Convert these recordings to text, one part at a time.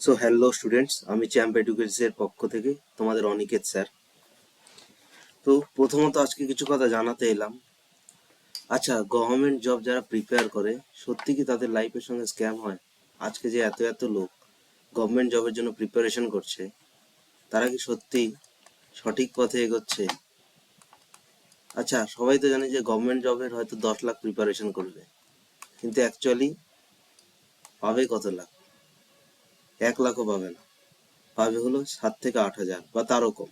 So hello students, আমি champ এডুকেশনের পক্ষ থেকে তোমাদের অনিকেত স্যার। তো প্রথমত আজকে কিছু কথা জানাতে এলাম। আচ্ছা, গভর্নমেন্ট জব যারা প্রিপেয়ার করে, সত্যি কি তাদের লাইফের সঙ্গে স্ক্যাম হয়? আজকে যে এত এত লোক গভর্নমেন্ট জবের জন্য প্রিপারেশন করছে, তারা কি সত্যি সঠিক পথে এগোচ্ছে? আচ্ছা, সবাই তো জানে যে গভর্নমেন্ট জবের হয়তো 10 লাখ প্রিপারেশন করবে, কিন্তু অ্যাকচুয়ালি পাবে কত লাখ? 1 লাখও পাবে না, পাবে হলো 7 থেকে 8 হাজার বা তারও কম।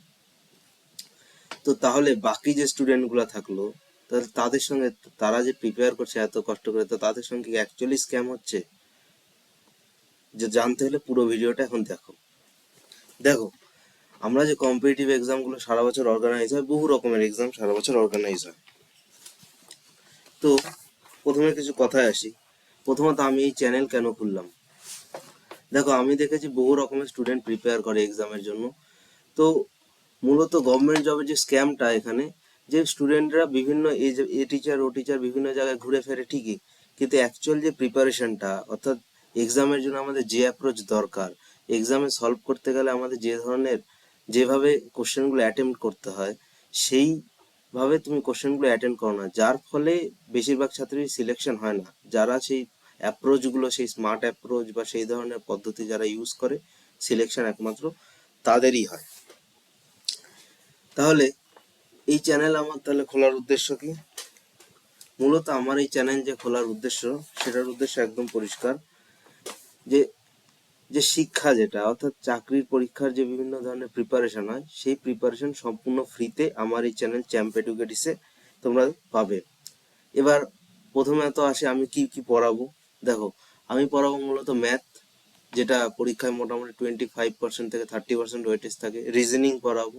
তো তাহলে বাকি যে স্টুডেন্ট গুলা থাকলো, তাহলে তাদের সঙ্গে, তারা যে প্রিপেয়ার করছে এত কষ্ট করে, তো তাদের সঙ্গে অ্যাকচুয়ালি স্ক্যাম হচ্ছে? যে জানতে হলে পুরো ভিডিওটা এখন দেখো। দেখো, আমরা যে কম্পিটিটিভ এক্সাম গুলো সারা বছর অর্গানাইজ হয়, বহু রকমের এক্সাম সারা বছর অর্গানাইজ হয়। তো প্রথমে কিছু কথায় আসি। প্রথমত আমি এই চ্যানেল কেন খুললাম? দেখো, আমি দেখেছি বহু রকমের স্টুডেন্ট প্রিপেয়ার করে এক্সামের জন্য। তো মূলত গভর্নমেন্ট জবের যে স্ক্যামটা এখানে, যে স্টুডেন্টরা বিভিন্ন এ টিচার ও টিচার বিভিন্ন জায়গায় ঘুরে ফেরে ঠিকই, কিন্তু অ্যাকচুয়াল যে প্রিপারেশনটা, অর্থাৎ এক্সামের জন্য আমাদের যে অ্যাপ্রোচ দরকার, এক্সামে সলভ করতে গেলে আমাদের যে ধরনের, যেভাবে কোশ্চেনগুলো অ্যাটেম্প্ট করতে হয়, সেইভাবে তুমি কোশ্চেনগুলো অ্যাটেন্ড করো না, যার ফলে বেশিরভাগ ছাত্রী সিলেকশন হয় না। যারা সেই অ্যাপ্রোচগুলো, সেই স্মার্ট অ্যাপ্রোচ বা সেই ধরনের পদ্ধতি যারা ইউজ করে, সিলেকশন একমাত্র তাদেরই হয়। তাহলে এই চ্যানেল আমার তাহলে খোলার উদ্দেশ্য কি? মূলত আমার এই চ্যানেল যে খোলার উদ্দেশ্য, সেটার উদ্দেশ্য একদম পরিষ্কার। যে যে শিক্ষা, যেটা অর্থাৎ চাকরির পরীক্ষার যে বিভিন্ন ধরনের প্রিপারেশন হয়, সেই প্রিপারেশন সম্পূর্ণ ফ্রিতে আমার এই চ্যানেল চ্যাম্প এডুকেটিসে তোমরা পাবে। এবার প্রথমে তো আসে আমি কি কি পড়াবো। দেখো, আমি পড়াবো মূলত ম্যাথ, যেটা পরীক্ষায় মোটামুটি 25% থেকে 30% ওয়েটেজ থাকে। রিজনিং পড়াবো,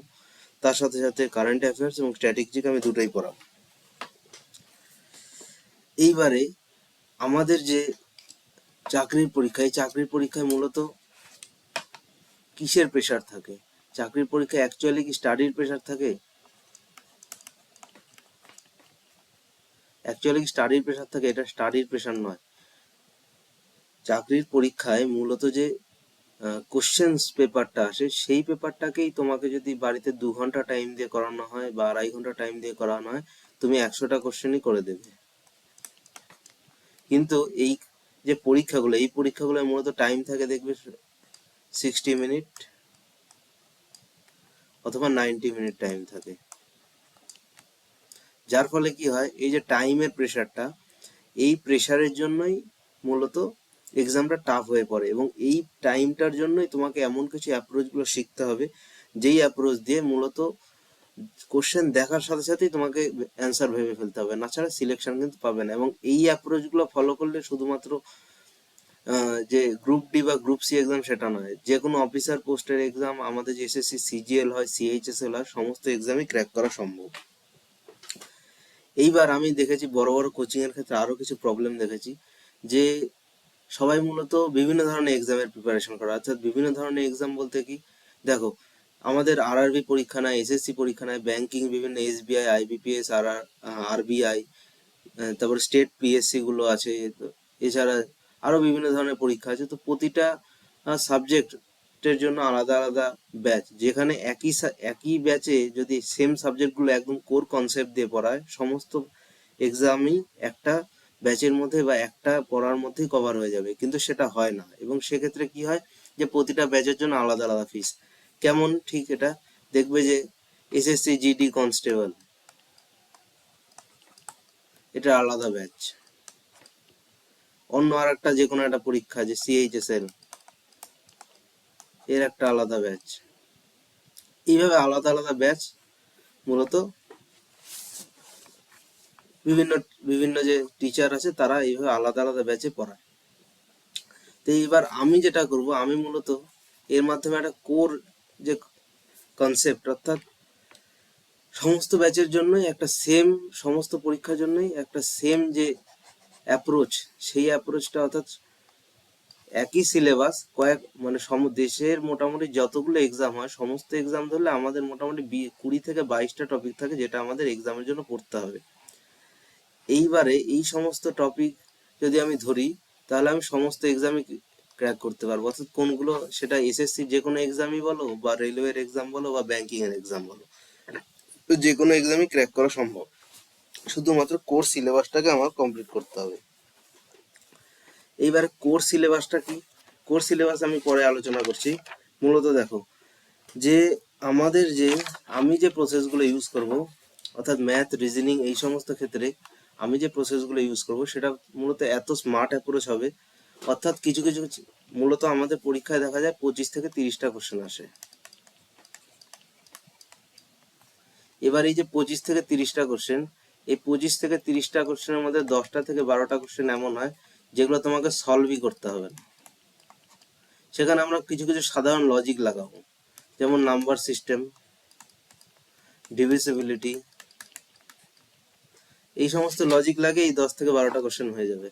তার সাথে সাথে কারেন্ট অ্যাফেয়ার্স এবং স্ট্র্যাটেজিক আমি দুটোই পড়াবো। এইবারে আমাদের যে চাকরির পরীক্ষা, এই চাকরির পরীক্ষায় মূলত কিসের প্রেশার থাকে? চাকরির পরীক্ষায় অ্যাকচুয়ালি কি স্টাডির প্রেশার থাকে? অ্যাকচুয়ালি কি স্টাডির প্রেশার থাকে? এটা স্টাডির প্রেশার নয়। চাকরির পরীক্ষায় মূলত যে কোশ্চেন্স পেপারটা আসে, সেই পেপারটাকেই তোমাকে যদি বাড়িতে 2 ঘন্টা টাইম দিয়ে করানো হয় বা 2.5 ঘন্টা টাইম দিয়ে করানো হয়, তুমি 100টা কোশ্চেনই করে দেবে। কিন্তু এই যে পরীক্ষাগুলো, এই পরীক্ষাগুলো মূলত টাইম থাকে দেখবে 60 মিনিট অথবা 90 মিনিট টাইম থাকে। যার ফলে কি হয়, এই যে টাইমের প্রেশারটা, এই প্রেশারের জন্যই মূলত এক্সামটা টাফ হয়ে পড়ে। এবং এই টাইমটার জন্যই তোমাকে এমন কিছু অ্যাপ্রোচগুলো শিখতে হবে, যেই অ্যাপ্রোচ দিয়ে মূলত কোশ্চেন দেখার সাথে সাথেই তোমাকে অ্যান্সার ভেবে ফেলতে হবে, না ছাড়া সিলেকশন কিন্তু পাবে না। এবং এই অ্যাপ্রোচগুলো ফলো করলে শুধুমাত্র যে গ্রুপ ডি বা গ্রুপ সি এক্সাম সেটা নয়, যে কোনো অফিসার পোস্টের এক্সাম, আমাদের যে এসএসসি সিজিএল হয়, সিএইচএসএল হয়, সমস্ত এক্সামই ক্র্যাক করা সম্ভব। এইবার আমি দেখেছি বড় বড় কোচিং এর ক্ষেত্রে আরো কিছু প্রবলেম দেখেছি, যে সবাই মূলত বিভিন্ন ধরনের এক্সামের প্রিপারেশন করা। অর্থাৎ বিভিন্ন ধরনের এক্সাম বলতে কি, দেখো, আমাদের আরআরবি পরীক্ষা নেয়, এসএসসি পরীক্ষা নেয়, ব্যাংকিং বিভিন্ন এসবিআই, আইবিপিএস, আরবিআই, তারপরে স্টেট পিএসসি গুলো আছে। এছাড়া আরো বিভিন্ন ধরনের পরীক্ষা আছে। তো প্রতিটা সাবজেক্টের জন্য আলাদা আলাদা ব্যাচ, যেখানে একই ব্যাচে যদি সেম সাবজেক্টগুলো একদম কোর কনসেপ্ট দিয়ে পড়ায়, সমস্ত এক্সামই একটা ব্যাচের মধ্যে বা একটা পড়ার মধ্যেই কভার হয়ে যাবে, কিন্তু সেটা হয় না। এবং সেক্ষেত্রে কি হয়, যে প্রতিটা ব্যাচের জন্য আলাদা আলাদা ফিস। কেমন ঠিক এটা দেখবে যে এসএসসি জিডি কনস্টেবল, এটা আলাদা ব্যাচ। অন্য আর একটা যে কোনো একটা পরীক্ষা, যে সিএইচএসএল, এর একটা আলাদা ব্যাচ। এইভাবে আলাদা আলাদা ব্যাচ মূলত বিভিন্ন বিভিন্ন যে টিচার আছে, তারা এইভাবে আলাদা আলাদা ব্যাচে পড়ায়। তো এইবার আমি যেটা করব, আমি মূলত এর মাধ্যমে একটা কোর যে কনসেপ্ট, অর্থাৎ সমস্ত ব্যাচের জন্যই একটা সেম, সমস্ত পরীক্ষার জন্যই একটা সেম যে অ্যাপ্রোচ, সেই অ্যাপ্রোচটা, অর্থাৎ একই সিলেবাস, কয়েক মানে দেশের মোটামুটি যতগুলো এক্সাম হয়, সমস্ত এক্সাম ধরলে আমাদের মোটামুটি 20 থেকে 22টা টপিক থাকে, যেটা আমাদের এক্সামের জন্য পড়তে হবে। এইবারে এই সমস্ত টপিক যদি আমি ধরি, তাহলে আমি সমস্ত এক্সামে ক্র্যাক করতে পারবো, অর্থাৎ কোনগুলো, সেটা এসএসসি যে কোনো এক্সামই বলো বা রেলওয়ের এক্সাম বলো বা ব্যাংকিং এর এক্সাম বলো, তো যে কোনো এক্সামই ক্র্যাক করা সম্ভব। শুধুমাত্র কোর্স সিলেবাসটাকে আমার কমপ্লিট করতে হবে। এইবারে কোর্স সিলেবাসটা কি? কোর্স সিলেবাস আমি পরে আলোচনা করছি। মূলত দেখো, যে আমাদের যে আমি যে প্রসেসগুলো ইউজ করব, অর্থাৎ ম্যাথ, রিজনিং এই সমস্ত ক্ষেত্রে আমি যে প্রসেসগুলো ইউজ করব সেটা মূলত এত স্মার্ট অ্যাপ্রোচ হবে, অর্থাৎ কিছু কিছু মূলত আমাদের পরীক্ষায় দেখা যায় 25 থেকে 30টা কোশ্চেন আসে। এবার এই যে 25 থেকে 30টা কোশ্চেন, এই 25 থেকে 30টা কোশ্চেনের মধ্যে 10টা থেকে 12টা কোশ্চেন এমন হয় যেগুলো তোমাকে সলভই করতে হবে না। সেখানে আমরা কিছু কিছু সাধারণ লজিক লাগাবো, যেমন নাম্বার সিস্টেম, ডিভিজিবিলিটি, এই সমস্ত লজিক লাগে এই 10 থেকে 12টা কোশ্চেন হয়ে যাবে।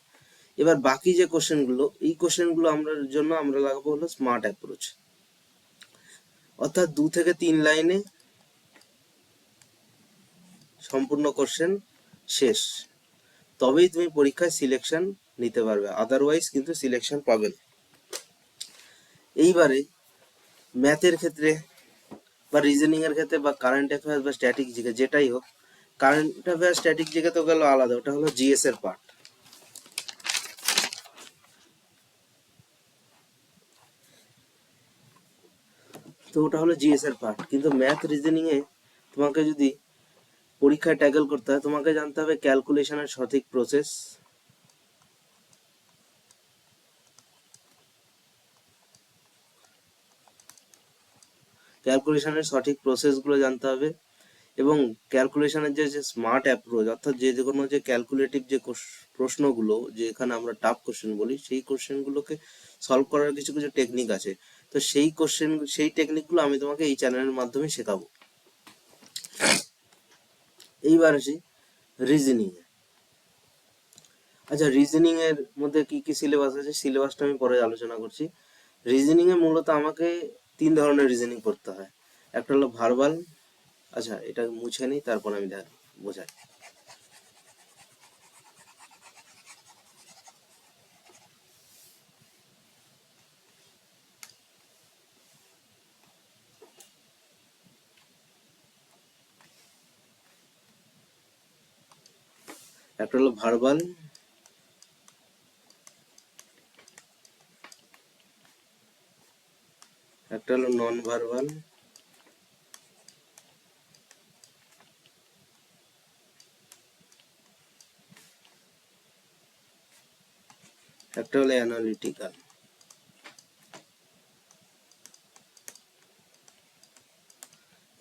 এবার বাকি যে কোশ্চেনগুলো, এই কোশ্চেনগুলো আমরা লাগাবো হলো স্মার্ট অ্যাপ্রোচ, অর্থাৎ 2 থেকে 3 লাইনে সম্পূর্ণ কোশ্চেন শেষ, তবেই তুমি পরীক্ষায় সিলেকশন নিতে পারবে, আদারওয়াইজ কিন্তু সিলেকশন পাবে না। এইবারে ম্যাথের ক্ষেত্রে বা রিজনিং এর ক্ষেত্রে বা কারেন্ট অ্যাফেয়ার্স বা স্ট্যাটিক জিকে যেটাই হোক, কারেন্ট অ্যাফেয়ার্স স্ট্যাটিক জিকে তো গেল আলাদা, ওটা হলো জিএস এর পার্ট। তো ওটা হলো জিএস এর পার্ট, কিন্তু ম্যাথ রিজনিং এ তোমাকে যদি পরীক্ষায় ট্যাকল করতে হয়, তোমাকে জানতে হবে ক্যালকুলেশনের সঠিক প্রসেস, ক্যালকুলেশনের সঠিক প্রসেসগুলো জানতে হবে, এবং ক্যালকুলেশনের যে স্মার্ট অ্যাপ্রোচ, অর্থাৎ যে কোনো যে ক্যালকুলেটিভ যে প্রশ্নগুলো, যে এখানে আমরা টাফ কোশ্চেন বলি, সেই কোশ্চেনগুলোকে সলভ করার কিছু কিছু টেকনিক আছে। তো সেই টেকনিকগুলো আমি তোমাকে এই চ্যানেলের মাধ্যমে শেখাবো। এইবার আসি রিজনিং এ। আচ্ছা, রিজনিং এর মধ্যে কি কি সিলেবাস আছে, সিলেবাসটা আমি পরে আলোচনা করছি। রিজনিং এ মূলত আমাকে 3 ধরনের রিজনিং করতে হয়। একটা হলো ভার্বাল, আচ্ছা এটা মুছে নিই তারপর আমি বোঝাই। একটা হলো ভার্বাল, একটা হলো নন ভার্বাল, একটা হলো অ্যানালিটিক্যাল।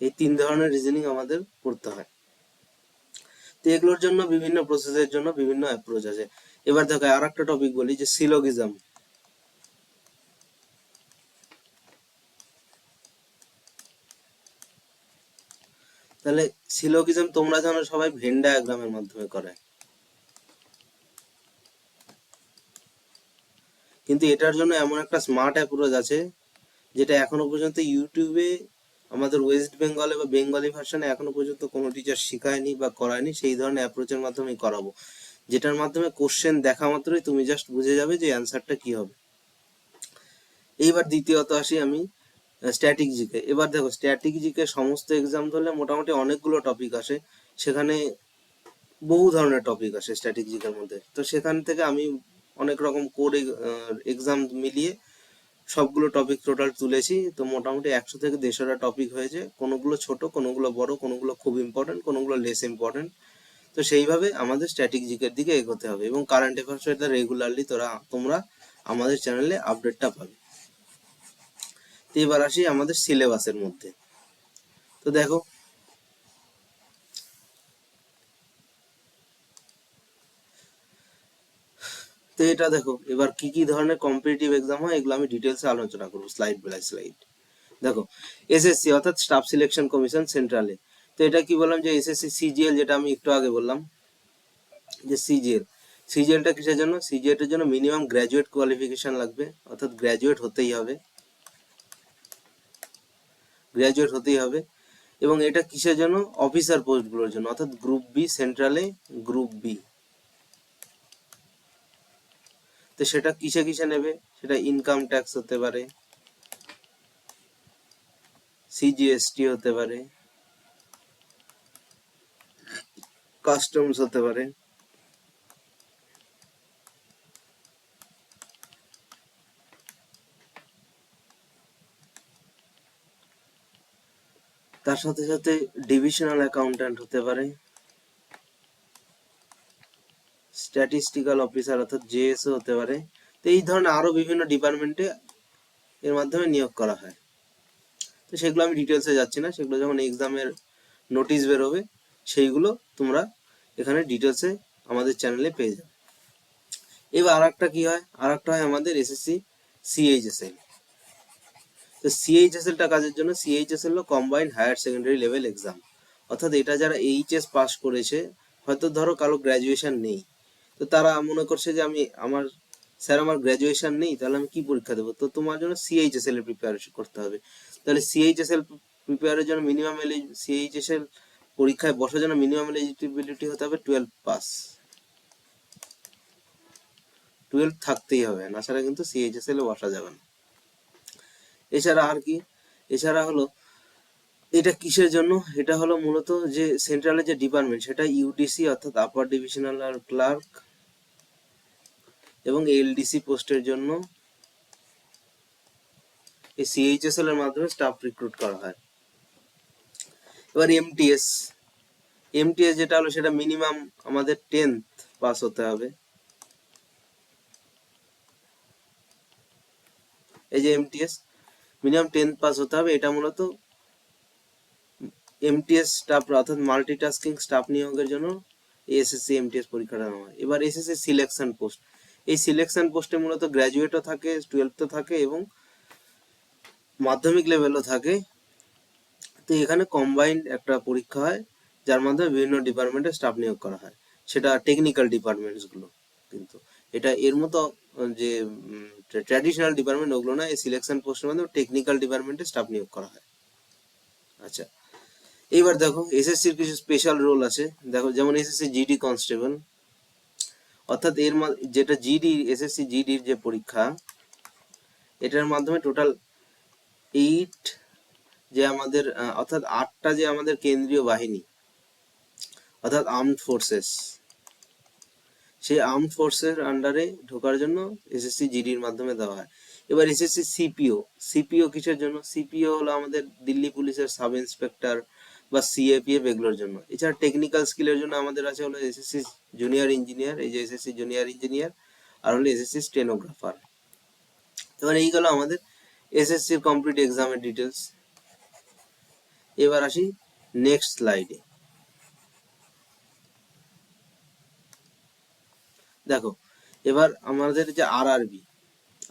এই 3 ধরনের রিজনিং আমাদের করতে হয়। তো এগুলোর জন্য বিভিন্ন প্রসেসের জন্য বিভিন্ন অ্যাপ্রোচ আছে। এবার দেখো আর একটা টপিক বলি, যে সিলোগিজম। তাহলে সিলোগিজম তোমরা জানো সবাই ভেন ডায়াগ্রামের মাধ্যমে করে, কিন্তু এটার জন্য এমন একটা স্মার্ট অ্যাপ্রোচ আছে যেটা এখনো পর্যন্ত ইউটিউবে আমাদের ওয়েস্ট বেঙ্গলে বা বেঙ্গলি ভার্সনে এখনো পর্যন্ত কোনো টিচার শেখায়নি বা করায়নি। সেই ধরনের অ্যাপ্রোচের মাধ্যমে করাবো, যেটার মাধ্যমে কোশ্চেন দেখা মাত্রই তুমি জাস্ট বুঝে যাবে যে অ্যান্সারটা কি হবে। এইবার দ্বিতীয়ত আসি আমি স্ট্যাটিক জিকে। এবার দেখো স্ট্যাটিক জিকে সমস্ত এক্সাম ধরলে মোটামুটি অনেকগুলো টপিক আসে, সেখানে বহু ধরনের টপিক আসে স্ট্যাটিক জিকের মধ্যে। তো সেখান থেকে আমি অনেক রকম কোর এক্সাম মিলিয়ে সবগুলো টপিক টোটাল তুলেছি। তো মোটামুটি 100 থেকে 150টা টপিক হয়েছে, কোনোগুলো ছোট, কোনোগুলো বড়, কোনোগুলো খুব ইম্পর্টেন্ট, কোনোগুলো লেস ইম্পর্টেন্ট। তো সেইভাবে আমাদের স্ট্যাটিক জিকের দিকে এগোতে হবে, এবং কারেন্ট অ্যাফেয়ার্স এটা রেগুলারলি তোমরা আমাদের চ্যানেলে আপডেটটা পাবে। তো এবার আসি আমাদের সিলেবাসের মধ্যে। তো দেখো, তো এটা দেখো এবার কি কি ধরনের কম্পিটিটিভ এক্সাম হয়, এগুলো আমি ডিটেলসে আলোচনা করবো স্লাইড বাই স্লাইড। দেখো এসএসসি অর্থাৎ স্টাফ সিলেকশন কমিশন সেন্ট্রালে। তো এটা কি বললাম, যে এসএসসি সিজিএল, যেটা আমি একটু আগে বললাম যে সিজিএল, সিজিএলটা কিসের জন্য? সিজিএল এর জন্য মিনিমাম গ্র্যাজুয়েট কোয়ালিফিকেশন লাগবে, অর্থাৎ গ্র্যাজুয়েট হতেই হবে, গ্র্যাজুয়েট হতেই হবে। এবং এটা কিসের জন্য? অফিসার পোস্টগুলোর জন্য, অর্থাৎ গ্রুপ বি সেন্ট্রালে, গ্রুপ বি। তো তো সেটা কিসে কিসে নেবে, সেটা ইনকাম ট্যাক্স হতে পারে, সিজিএসটি হতে পারে, কাস্টমস হতে পারে, তার সাথে সাথে ডিভিশনাল অ্যাকাউন্ট্যান্ট হতে পারে, স্ট্যাটিস্টিক্যাল অফিসার অর্থাৎ জেএসও হতে পারে। তো এই ধরনের আরো বিভিন্ন ডিপার্টমেন্টে এর মাধ্যমে নিয়োগ করা হয়। তো সেগুলো আমি ডিটেলসে যাচ্ছি না, সেগুলো যখন এক্সামের নোটিশ বেরোবে সেইগুলো তোমরা এখানে ডিটেলসে আমাদের চ্যানেলে পেয়ে যাবে। এবার আর একটা কি হয়, আর একটা হয় আমাদের এসএসসি সিএইচএসএল। তো সিএইচএসএলটা কাজের জন্য, সিএইচএসএল হলো combined higher secondary level exam, অর্থাৎ এটা যারা এইচএস পাস করেছে, হয়তো ধরো কারো গ্র্যাজুয়েশন নেই, তো তারা মনে করছে যে আমার গ্র্যাজুয়েশন নেই, তাহলে আমি কি পরীক্ষা দেবো, তো তোমার জন্য সিএইচএসএল এর প্রিপারেশন করতে হবে। তাহলে সিএইচএসএল প্রিপেয়ারের জন্য সিএইচএসএল পরীক্ষায় বসার জন্য মিনিমাম এলিজিবিলিটি হতে হবে 12 পাস, 12 থাকতেই হবে, না ছাড়া কিন্তু সিএইচএসএল এ বসা যাবে না। এছাড়া আর কি, এছাড়া হলো এটা কিসের জন্য, এটা হলো মূলত যে সেন্ট্রালের যে ডিপার্টমেন্ট সেটা ইউডিসি অর্থাৎ আপার ডিভিশনাল ক্লার্ক এবং এলডিসি পোস্টের জন্য এই সিএইচএসএল এর মাধ্যমে স্টাফ রিক্রুট করা হয়। এবার এমটিএস, এমটিএস যেটা হলো সেটা মিনিমাম আমাদের 10th পাস হতে হবে। এই যে এমটিএস মিনিমাম 10th পাস হতে হবে, এটা মূলত এমটিএস স্টাফ অর্থাৎ মাল্টিটাস্কিং স্টাফ নিয়োগের জন্য এসএসসি এমটিএস পরীক্ষাটা নেওয়া হয়। এবার এসএসসি সিলেকশন পোস্ট, এই সিলেকশন পোস্টে মূলত গ্র্যাজুয়েটও থাকে, 12th থাকে এবং মাধ্যমিক লেভেলও থাকে। তো এখানে কম্বাইন্ড একটা পরীক্ষা হয় যার মাধ্যমে বিভিন্ন ডিপার্টমেন্টে স্টাফ নিয়োগ করা হয়, সেটা টেকনিক্যাল ডিপার্টমেন্টস গুলো। কিন্তু এটা এর মতো যে ট্র্যাডিশনাল ডিপার্টমেন্ট ওগুলো না, এই সিলেকশন পোস্টের মাধ্যমে টেকনিক্যাল ডিপার্টমেন্টে স্টাফ নিয়োগ করা হয়। আচ্ছা, এইবার দেখো এসএসসির কিছু স্পেশাল রোল আছে। দেখো যেমন এসএসসি জিডি কনস্টেবল, অর্থাৎ যেটা জিডি এসএসসি জিডির যে পরীক্ষা, এটার মাধ্যমে টোটাল 8 যে আমাদের অর্থাৎ 8টা যে আমাদের কেন্দ্রীয় বাহিনী অর্থাৎ আর্মড ফোর্সেস, সেই আর্মড ফোর্সের আন্ডারে ঢোকার জন্য এসএসসি জিডির মাধ্যমে দেওয়া হয়। এবার এসএসসি সিপিও, সিপিও কিসের জন্য, সিপিও হলো আমাদের দিল্লি পুলিশের সাব ইন্সপেক্টর বা সিএপিএফ এগুলোর জন্য। এছাড়া টেকনিক্যাল স্কিলের জন্য আমাদের আছে হলো এসএসসি জুনিয়র ইঞ্জিনিয়ার, এই যে এসএসসি জুনিয়র ইঞ্জিনিয়ার, আর হলো এসএসসি স্টেনোগ্রাফার। এবার এই গেল আমাদের এসএসসির কমপ্লিট এক্সামের ডিটেলস। এবার আসি নেক্সট স্লাইডে। দেখো এবার আমাদের যে আরআরবি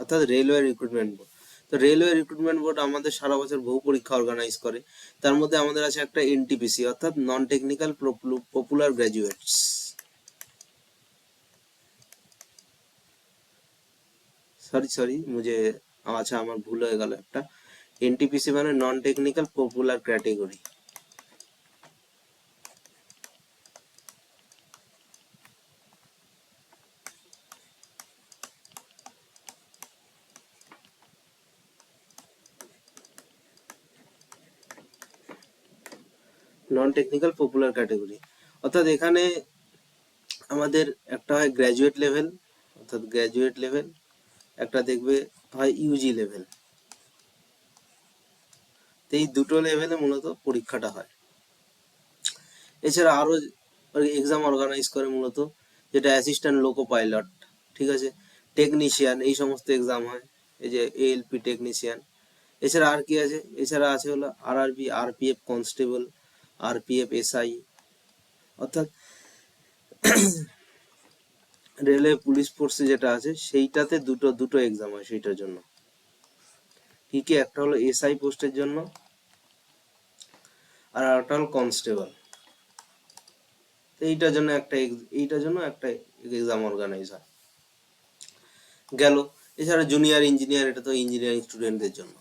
অর্থাৎ রেলওয়ে রিক্রুটমেন্ট বোর্ড, তো রেলওয়ে রিক্রুটমেন্ট বোর্ড আমাদের সারা বছর বহু পরীক্ষা অর্গানাইজ করে। তার মধ্যে আমাদের আছে একটা এনটিপিসি অর্থাৎ non technical popular graduates, sorry মুঝে আচ্ছা আমার ভুল হয়ে গেল একটা, এনটিপিসি মানে non technical popular category. Non technical popular category অর্থাৎ এখানে আমাদের একটা হয় গ্র্যাজুয়েট লেভেল, অর্থাৎ গ্র্যাজুয়েট লেভেল, একটা দেখবে হয় ইউজি লেভেল। তো এই দুটো লেভেলে মূলত পরীক্ষাটা হয়। এছাড়া আরো এক্সাম অর্গানাইজ করে মূলত, যেটা অ্যাসিস্ট্যান্ট লোকো পাইলট, ঠিক আছে, টেকনিশিয়ান, এই সমস্ত এক্সাম হয়, এই যে এএলপি টেকনিশিয়ান। এছাড়া আর কি আছে, এছাড়া আছে হলো RRB, RPF constable, RPF SI, অর্থাৎ রেলওয়ে পুলিশ ফোর্সে যেটা আছে সেইটাতে দুটো দুটো এক্সাম হয় সেইটার জন্য। কি কি, একটা হলো এসআই পোস্টের জন্য আর একটা হলো কনস্টেবল। এইটার জন্য একটা এক্সাম অর্গানাইজ হয় গেল। এছাড়া জুনিয়র ইঞ্জিনিয়ার, এটা তো ইঞ্জিনিয়ারিং স্টুডেন্টদের জন্য।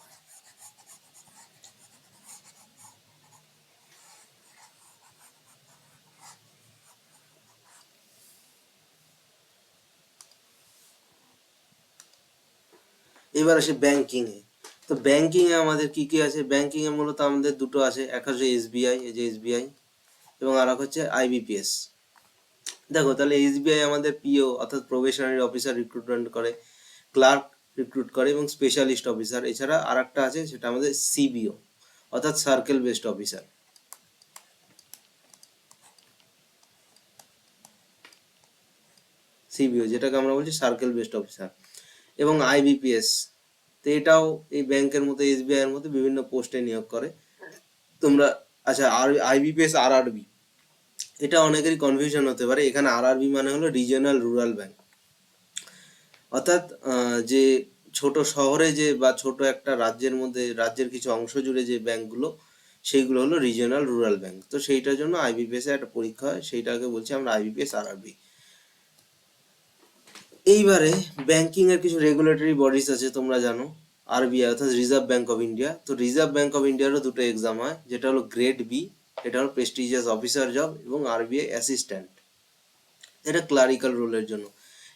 এবার আসি ব্যাংকিং এ। তো ব্যাংকিং এ আমাদের কি কি আছে? ব্যাংকিং এ মূলত আমাদের দুটো আছে, এক হচ্ছে এসবিআই, এই যে এসবিআই, এবং আর এক হচ্ছে আইবিপিএস। দেখো তাহলে এসবিআই আমাদের পিও অর্থাৎ প্রবেশনারি অফিসার রিক্রুটমেন্ট করে, ক্লার্ক রিক্রুট করে এবং স্পেশালিস্ট অফিসার। এছাড়া আর একটা আছে, সেটা আমাদের সিবিও অর্থাৎ সার্কেল বেসড অফিসার। সিবিও যেটাকে আমরা বলছি সার্কেল বেসড অফিসার, এবং আইবিপিএস। তো এটাও এই ব্যাংকের মতো, এসবিআই এর মতো বিভিন্ন পোস্টে নিয়োগ করে তোমরা। আচ্ছা, আর আইবিপিএস আরআরবি, এটা অনেকেরই কনফিউশন হতে পারে। এখানে আরআরবি মানে হলো রিজিওনাল রুরাল ব্যাংক, অর্থাৎ যে ছোট শহরে যে বা ছোট একটা রাজ্যের মধ্যে, রাজ্যের কিছু অংশ জুড়ে যে ব্যাংকগুলো, সেইগুলো হলো রিজিওনাল রুরাল ব্যাংক। তো সেইটার জন্য আইবিপিএস এর একটা পরীক্ষা হয়, সেইটাকে বলছি আমরা আইবিপিএস আরআরবি। এইবারে ব্যাংকিং এর কিছু রেগুলেটরি বডিজ আছে, তোমরা জানো। আরবিআই অর্থাৎ রিজার্ভ ব্যাংক অফ ইন্ডিয়া। তো রিজার্ভ ব্যাংক অফ ইন্ডিয়ারও দুটো এক্সাম হয়, যেটা হলো গ্রেড বি, এটা হলো প্রেস্টিজিয়াস অফিসার জব, এবং আরবিআই অ্যাসিস্ট্যান্ট, এটা ক্লারিক্যাল রোলের জন্য।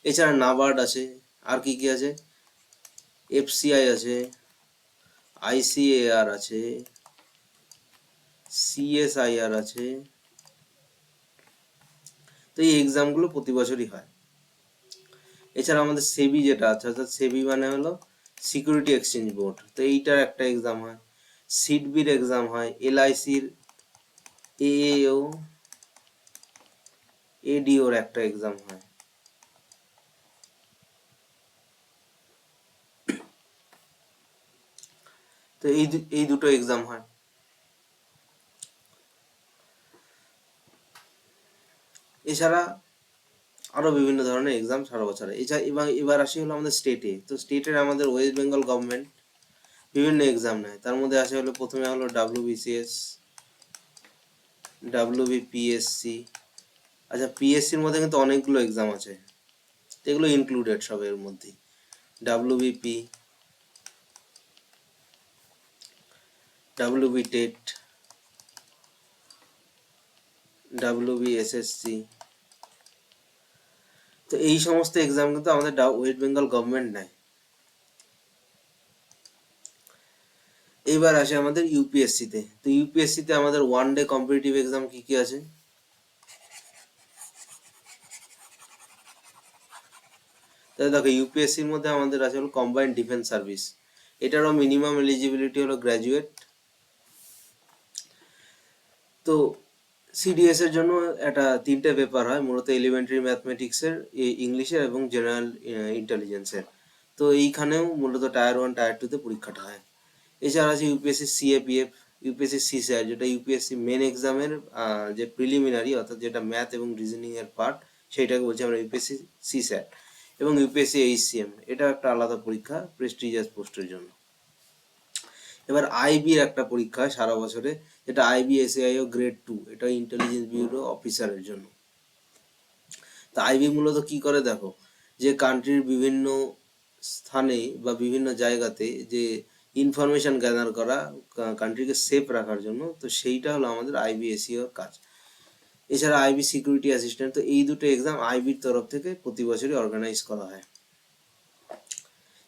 এছাড়া নাবার্ড আছে, আর কি কি আছে, এফসিআই আছে, আইসিএআর আছে, সিএসআইআর আছে। তো এই এক্সামগুলো প্রতি বছরই হয়। এছাড়া আমাদের সেবি যেটা আছে, অর্থাৎ সেবি মানে হলো সিকিউরিটি এক্সচেঞ্জ বোর্ড, তো এইটার একটা এক্সাম হয়। সিডবির এক্সাম হয়, এলআইসির এএও এডিওর একটা এক্সাম হয়। তো এই দুটো এক্সাম হয়। এছাড়া আরো বিভিন্ন ধরনের এক্সাম সারা বছর। এছাড়া এবার আসি হলো আমাদের স্টেটে। তো স্টেটের আমাদের ওয়েস্ট বেঙ্গল গভর্নমেন্ট বিভিন্ন এক্সাম নেয়, তার মধ্যে আসে হলো প্রথমে হলো ডাব্লিউবিসিএস, ডাব্লিউবিপিএসসি। আচ্ছা, পিএসসির মধ্যে কিন্তু অনেকগুলো এক্সাম আছে, এগুলো ইনক্লুডেড সব এর মধ্যেই। WBP, WB TET, WBSSC. তো এই সমস্ত এক্সাম কিন্তু আমাদের ওয়েস্ট বেঙ্গল গভর্নমেন্ট নেয়। এইবার আসে আমাদের ইউপিএসসি তে। তো ইউপিএসসি তে আমাদের ওয়ান ডে কম্পিটিটিভ এক্সাম কি কি আছে? তাহলে দেখো, ইউপিএসসির মধ্যে আমাদের আছে হলো কম্বাইন্ড ডিফেন্স সার্ভিস, এটারও মিনিমাম এলিজিবিলিটি হলো গ্র্যাজুয়েট। তো সিডিএস এর জন্য একটা তিনটে পেপার হয়, মূলত এলিমেন্টারি ম্যাথমেটিক্সের, ইংলিশের এবং জেনারেল ইন্টেলিজেন্সের। তো এইখানেও মূলত টায়ার 1 টায়ার 2 তে পরীক্ষাটা হয়। এছাড়া আছে ইউপিএসসি সিএপিএফ, ইউপিএসসি সিস্যাট, যেটা ইউপিএসসি মেন এক্সামের যে প্রিলিমিনারি, অর্থাৎ যেটা ম্যাথ এবং রিজনিং এর পার্ট, সেইটাকে বলছি আমরা ইউপিএসসি সিস্যাট। এবং ইউপিএসসি এইচসিএম, এটা একটা আলাদা পরীক্ষা প্রেস্টিজিয়াস পোস্টের জন্য। এবার আইবির একটা পরীক্ষা হয় সারা বছরে, যেটা আইবিএসএআইও গ্রেড 2, এটা ইন্টেলিজেন্স ব্যুরো অফিসারের জন্য। তা আইবি মূলত কি করে দেখো, যে কান্ট্রির বিভিন্ন স্থানে বা বিভিন্ন জায়গাতে যে ইনফরমেশন গ্যাদার করা, কান্ট্রিকে সেফ রাখার জন্য, তো সেইটা হলো আমাদের আইবিএসইর কাজ। এছাড়া আইবি সিকিউরিটি অ্যাসিস্ট্যান্ট। তো এই দুটো এক্সাম আইবির তরফ থেকে প্রতি বছরই অর্গানাইজ করা হয়।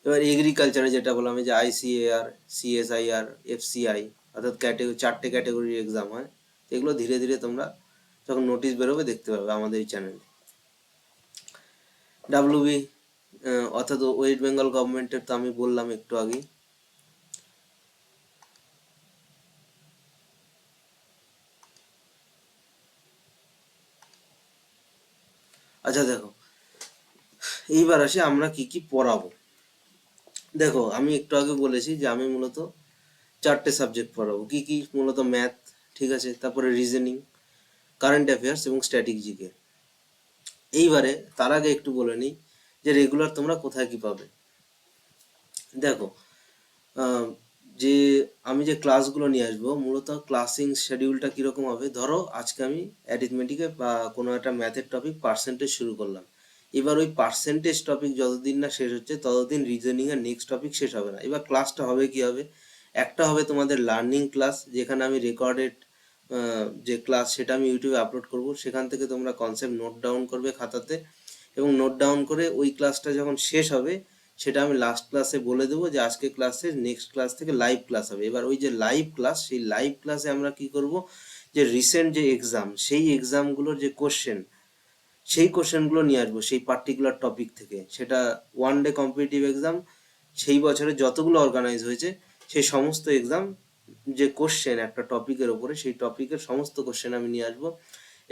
এবার এগ্রিকালচারে যেটা বললাম, যে আইসিএআর, সিএসআইআর, এফসিআই, অর্থাৎ চারটে ক্যাটাগরির এক্সাম হয়। এগুলো ধীরে ধীরে তোমরা যখন নোটিশ বেরোবে দেখতে পাবে আমাদের এই চ্যানেলে। ডাব্লিউবি অর্থাৎ ওয়েস্ট বেঙ্গল গভর্নমেন্টের তো আমি বললাম একটু আগেই। আচ্ছা দেখো, এইবার আসি আমরা কি কি পড়াবো। দেখো, আমি একটু আগে বলেছি যে আমি মূলত চারটে সাবজেক্ট পড়াবো। কি কি? মূলত ম্যাথ, ঠিক আছে, তারপরে রিজনিং, কারেন্ট অ্যাফেয়ার্স এবং স্ট্যাটিক জিকে। এইবারে তার আগে একটু বলে নিই যে রেগুলার তোমরা কোথায় কি পাবে। দেখো, আহ, যে আমি যে ক্লাসগুলো নিয়ে আসবো, মূলত ক্লাসিং শিডিউলটা কিরকম হবে। ধরো আজকে আমি অ্যারিথমেটিকে বা কোনো একটা ম্যাথের টপিক পার্সেন্টেজ শুরু করলাম। এবার ওই পার্সেন্টেজ টপিক যতদিন না শেষ হচ্ছে, ততদিন রিজনিং এর নেক্সট টপিক শেষ হবে না। এবার ক্লাসটা হবে কি হবে, একটা হবে তোমাদের লার্নিং ক্লাস, যেখানে আমি রেকর্ডেড যে ক্লাস সেটা আমি ইউটিউবে আপলোড করব। সেখান থেকে তোমরা কনসেপ্ট নোট ডাউন করবে খাতাতে, এবং নোট ডাউন করে ওই ক্লাসটা যখন শেষ হবে, সেটা আমি লাস্ট ক্লাসে বলে দেবো যে আজকে ক্লাসে নেক্সট ক্লাস থেকে লাইভ ক্লাস হবে। এবার ওই যে লাইভ ক্লাস, সেই লাইভ ক্লাসে আমরা কি করব, যে রিসেন্ট যে এক্সাম, সেই এক্সামগুলোর যে কোশ্চেন, সেই কোশ্চেনগুলো নিয়ে আসবো সেই পার্টিকুলার টপিক থেকে। সেটা ওয়ান ডে কম্পিটিটিভ এক্সাম, সেই বছরে যতগুলো অর্গানাইজ হয়েছে সেই সমস্ত এক্সাম, যে কোশ্চেন একটা টপিকের ওপরে, সেই টপিকের সমস্ত কোশ্চেন আমি নিয়ে আসবো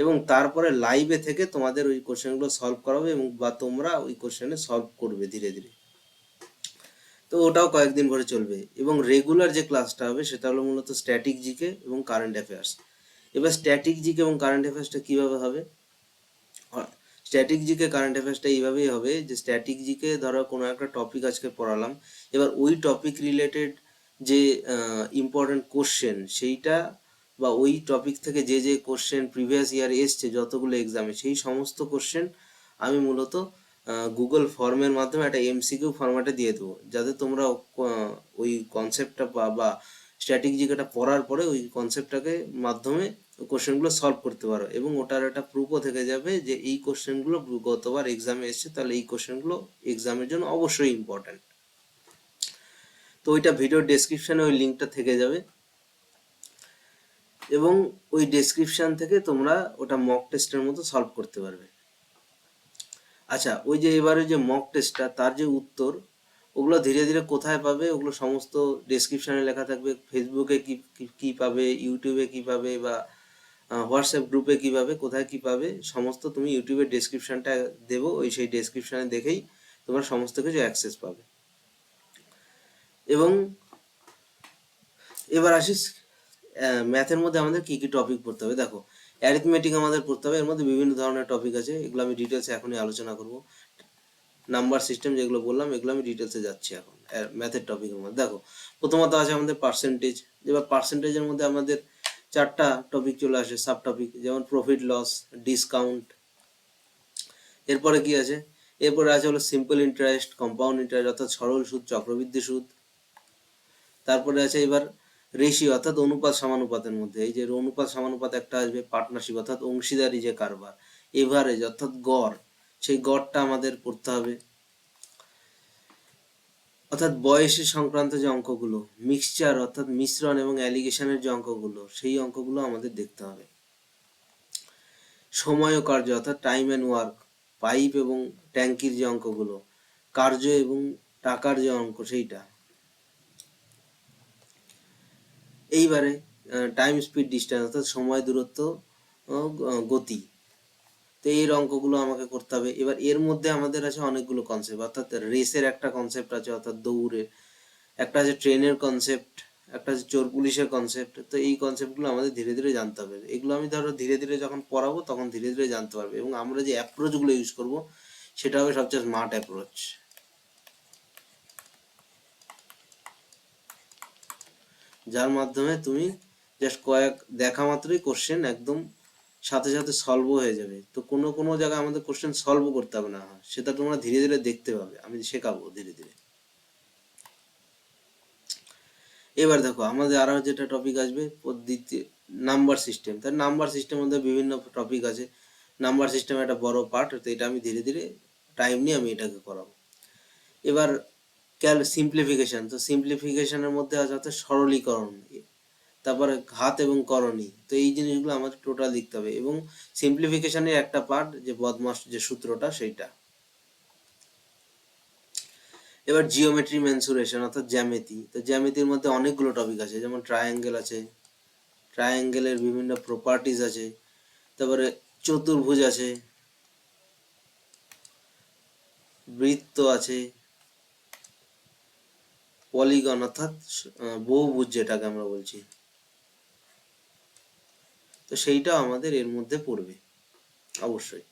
এবং তারপরে লাইভে থেকে তোমাদের ওই কোশ্চেনগুলো সলভ করাবে এবং বা তোমরা ওই কোশ্চেনে সলভ করবে ধীরে ধীরে। তো ওটাও কয়েকদিন ধরে চলবে এবং রেগুলার যে ক্লাসটা হবে সেটা হলো মূলত স্ট্যাটিক জিকে এবং কারেন্ট অ্যাফেয়ার্স। এবার স্ট্যাটিক জিকে এবং কারেন্ট অ্যাফেয়ার্সটা কীভাবে হবে? স্ট্যাটিক জিকে কারেন্ট অ্যাফেয়ার্সটা এইভাবেই হবে যে স্ট্যাটিক জিকে ধরো কোনো একটা টপিক আজকে পড়ালাম, এবার ওই টপিক রিলেটেড যে ইম্পর্টেন্ট কোশ্চেন সেইটা, বা ওই টপিক থেকে যে যে কোশ্চেন প্রিভিয়াস ইয়ার এসছে যতগুলো এক্সামে, সেই সমস্ত কোশ্চেন আমি মূলত গুগল ফর্মের মাধ্যমে একটা এমসিকিউ ফরম্যাটে দিয়ে দেবো, যাতে তোমরা ওই কনসেপ্টটা বা স্ট্যাটিক জিকেটা পড়ার পরে ওই কনসেপ্টটাকে মাধ্যমে কোশ্চেনগুলো সলভ করতে পারো এবং ওটার একটা প্রুফও থেকে যাবে যে এই কোশ্চেনগুলো গতবার এক্সামে এসছে, তাহলে এই কোশ্চেনগুলো এক্সামের জন্য অবশ্যই ইম্পর্ট্যান্ট। তো ওইটা ভিডিও ডেসক্রিপশানে ওই লিঙ্কটা থেকে যাবে এবং ওই ডেসক্রিপশান থেকে তোমরা ওটা মক টেস্টের মতো সলভ করতে পারবে। আচ্ছা, ওই যে এবারে যে মক টেস্টটা, তার যে উত্তর, ওগুলো ধীরে ধীরে কোথায় পাবে, ওগুলো সমস্ত ডেসক্রিপশানে লেখা থাকবে। ফেসবুকে কি পাবে, ইউটিউবে কি পাবে, বা হোয়াটসঅ্যাপ গ্রুপে কি পাবে, কোথায় কি পাবে, সমস্ত তুমি ইউটিউবের ডেসক্রিপশানটা দেবো, ওই সেই ডেসক্রিপশানে দেখেই তোমরা সমস্ত কিছু অ্যাক্সেস পাবে। এবং এবার আসিস ম্যাথের মধ্যে আমাদের কি কি টপিক পড়তে হবে। দেখো, অ্যারিথমেটিক আমাদের পড়তে হবে, এর মধ্যে বিভিন্ন ধরনের টপিক আছে, এগুলো আমি ডিটেলসে এখনই আলোচনা করব। নাম্বার সিস্টেম যেগুলো বললাম, এগুলো আমি ডিটেলসে যাচ্ছি এখন ম্যাথের টপিকের মধ্যে। দেখো, প্রথমত আছে আমাদের পার্সেন্টেজ। এবার পার্সেন্টেজের মধ্যে আমাদের চারটা টপিক চলে আসে, সাব টপিক, যেমন প্রফিট লস, ডিসকাউন্ট। এরপরে কি আছে? এরপরে আছে হলো সিম্পল ইন্টারেস্ট, কম্পাউন্ড ইন্টারেস্ট অর্থাৎ সরল সুদ, চক্রবৃদ্ধি সুদ। তারপরে আছে এবার রেশিও অর্থাৎ অনুপাত সমানুপাতের মধ্যে, এই যে অনুপাত সমানুপাত একটা আসবে, পার্টনারশিপ অর্থাৎ অংশীদারি যে কারবার, এভারেজ অর্থাৎ গড়, সেই গড়টা আমাদের পড়তে হবে। অর্থাৎ বয়সের সংক্রান্ত যে অঙ্কগুলো, মিক্সচার অর্থাৎ মিশ্রণ এবং অ্যালিগেশনের যে অঙ্কগুলো, সেই অঙ্কগুলো আমাদের দেখতে হবে। সময় ও কার্য অর্থাৎ টাইম অ্যান্ড ওয়ার্ক, পাইপ এবং ট্যাঙ্কির যে অঙ্কগুলো, কার্য এবং টাকার যে অঙ্ক সেইটা। এইবারে টাইম স্পিড ডিস্টেন্স অর্থাৎ সময় দূরত্ব গতি, তো এই অঙ্কগুলো আমাকে করতে হবে। এবার এর মধ্যে আমাদের আছে অনেকগুলো কনসেপ্ট, অর্থাৎ রেসের একটা কনসেপ্ট আছে, অর্থাৎ দৌড়ের একটা আছে, ট্রেনের কনসেপ্ট একটা আছে, চোর পুলিশের কনসেপ্ট। তো এই কনসেপ্টগুলো আমাদের ধীরে ধীরে জানতে হবে। এগুলো আমি ধরো ধীরে ধীরে যখন পড়াবো তখন ধীরে ধীরে জানতে পারবে এবং আমরা যে অ্যাপ্রোচগুলো ইউজ করব সেটা হবে সবচেয়ে স্মার্ট অ্যাপ্রোচ, যার মাধ্যমে তুমি জাস্ট কয়েক দেখা মাত্রই কোশ্চেন একদম সাথে সাথে সলভও হয়ে যাবে। তো কোনো কোনো জায়গায় আমাদের কোশ্চেন সলভও করতে হবে না, সেটা তোমরা ধীরে ধীরে দেখতে পাবে, আমি শেখাবো ধীরে ধীরে। এবার দেখো, আমাদের আরো যেটা টপিক আসবে দ্বিতীয়, নাম্বার সিস্টেম। তার নাম্বার সিস্টেমের মধ্যে বিভিন্ন টপিক আছে, নাম্বার সিস্টেম একটা বড় পার্ট, তো এটা আমি ধীরে ধীরে টাইম নিয়ে আমি এটাকে করাবো। এবার সিম্পলিফিকেশন, তো সিম্পলিফিকেশনের মধ্যে আছে হচ্ছে সরলীকরণ, তারপরে ঘাত এবং করণী। তো এই জিনিসগুলো আমাদের টোটাল লিখতে হবে এবং সিম্পলিফিকেশনের একটা পার্ট যে বদমাস যে সূত্রটা সেইটা। এবার জিওমেট্রি মেনসুরেশন অর্থাৎ জ্যামিতি, তো জ্যামিতির মধ্যে অনেকগুলো টপিক আছে, যেমন ট্রায়াঙ্গেল আছে, ট্রায়াঙ্গেলের বিভিন্ন প্রপার্টিজ আছে, তারপরে চতুর্ভুজ আছে, বৃত্ত আছে, পলিগন অর্থাৎ বহুভুজ যেটাকে আমরা বলছি, তো সেইটাও আমাদের এর মধ্যে পড়বে অবশ্যই।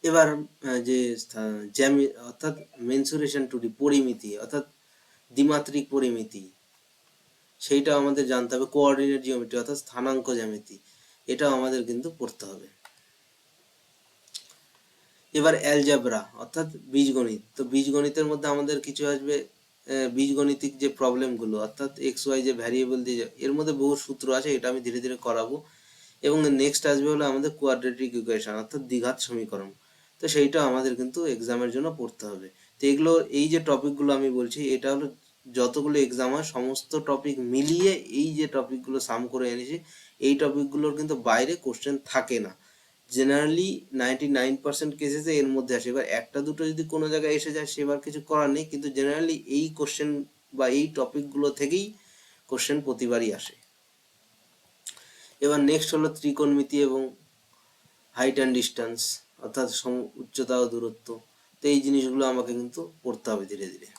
এবার যে অর্থাৎ মেনসুরেশন টু ডি, পরিমিতি অর্থাৎ দ্বিমাত্রিক পরিমিতি, সেইটা আমাদের জানতে হবে। কোঅর্ডিনেট জিওমেট্রি অর্থাৎ স্থানাঙ্ক জ্যামিতি, এটাও আমাদের কিন্তু পড়তে হবে। এবার অ্যালজেব্রা অর্থাৎ বীজগণিত, তো বীজগণিতের মধ্যে আমাদের কিছু আসবে বীজগণিতিক যে প্রবলেমগুলো, অর্থাৎ এক্স ওয়াই যে ভ্যারিয়েবল দিয়ে, এর মধ্যে বহু সূত্র আছে, এটা আমি ধীরে ধীরে করাবো। এবং নেক্সট আসবে হলো আমাদের কোয়াড্রেটিক ইকুয়েশন অর্থাৎ দ্বিঘাত সমীকরণ। তো সেইটা আমাদের কিন্তু এক্সামের জন্য পড়তে হবে। তো এগুলো, এই যে টপিকগুলো আমি বলছি, এটা হলো যতগুলো এক্সাম হয় সমস্ত টপিক মিলিয়ে এই যে টপিকগুলো সাম করে এনেছি, এই টপিকগুলোর কিন্তু বাইরে কোশ্চেন থাকে না। জেনারেলি 99% কেসেসে এর মধ্যে আসে। এবার একটা দুটো যদি কোনো জায়গায় এসে যায় সেবার কিছু করার নেই, কিন্তু জেনারেলি এই কোশ্চেন বা এই টপিকগুলো থেকেই কোশ্চেন প্রতিবারই আসে। এবার নেক্সট হলো ত্রিকোণমিতি এবং হাইট অ্যান্ড ডিস্টেন্স, অর্থাৎ উচ্চতা ও দূরত্ব। তো এই জিনিসগুলো আমাকে কিন্তু পড়তে হবে ধীরে ধীরে।